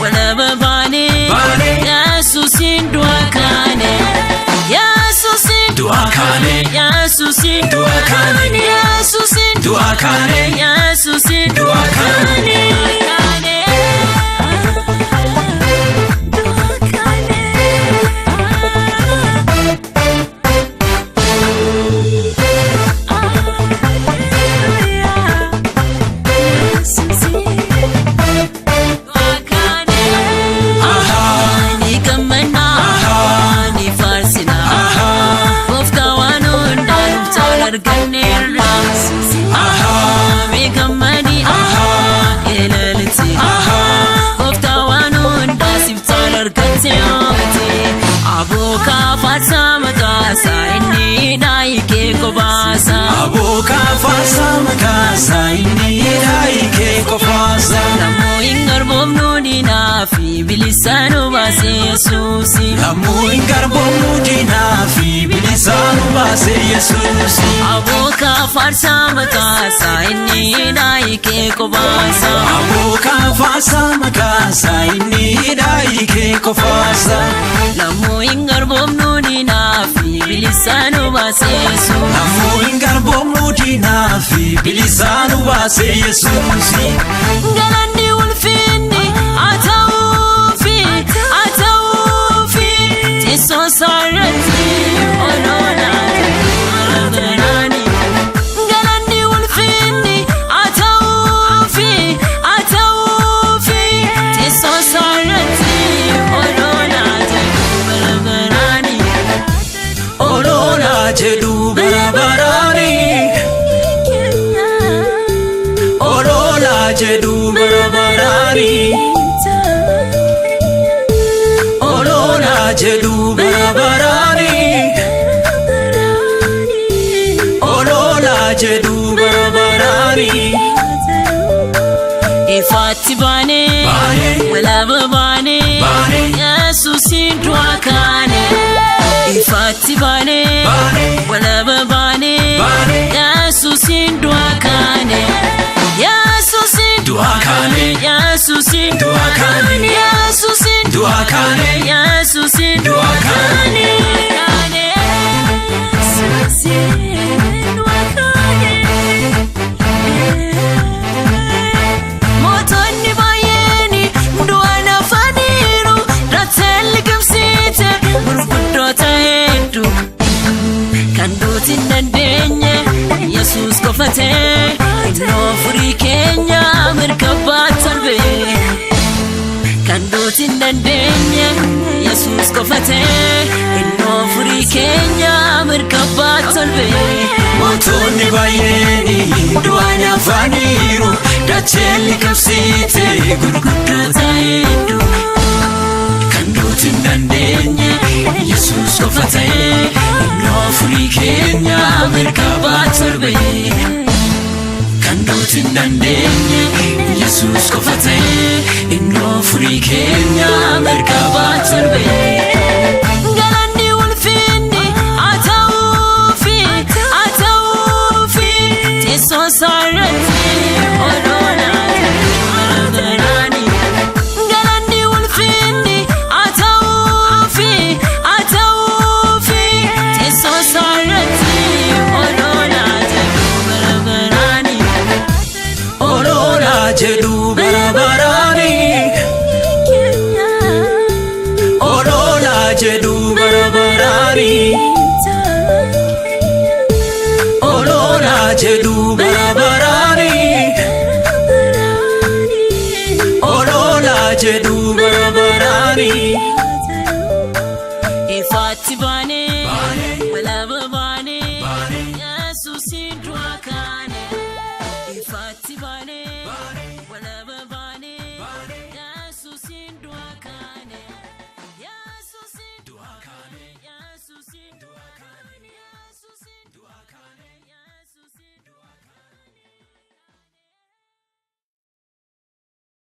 walaba baane Yesuusin du'a kaane Yesuusin du'a kaane Yesuusin du'a kaane Yesuusin du'a kaane Yesuusin du'a kaane Aboka farsa makasa inni daike kofasa Namu ingar bomnudi na fi bilisanu base Yesusi Namu ingar bomnudi na fi bilisanu base Yesusi Aboka farsa makasa inni daike kofasa Aboka farsa makasa inni daike kofasa Namu ingar bomnudi na fi bilisanu base Yesusi Namu ingar bomnudi na fi bilisanu base Yesusi Galandi ulfini ataufi Tiso sarati olona Galandi ulfini ataufi Tiso sarati olona Olona jedu barabarani Olona jedu barabarani Olona jedu barabarani Olona jedu barabarani Ifati bane walaba bane Yesuusin du'a kaane Ifati bane walaba bane Yesuusin du'a kaane Yesuusin du'a kaane Yesuusin du'a kaane Yesuusin du'a kaane Yesuusin du'a kaane Mootonni baay'een du'a nafaniiru Ratelli qabsiite gurguddoota hedduu Kan duuti hin dandeenye Yesuus qofa ta'e innoo furii keenya mirga baatolbe Kan duuti hin dandeenye Yesuus qofa ta'e innoo furii keenya mirga baatolbe Mootonni baay'een du'a nafaniiru Ratelli qabsiite gurguddoota hedduu Kan duuti hin dandeenye Yesuus qofa ta'e innoo furii keenya mirga baatolbe Kan duuti hin dandeenye Yesuus qofa ta'e innoo furii keenya mirga baatolbe Galandi ulfini ataufi Tiso sarati olona Galandi ulfini ataufi Tiso sarati olona Olona jedu barabarani Olona jedu barabarani Olona jedu barabarani Olona jedu barabarani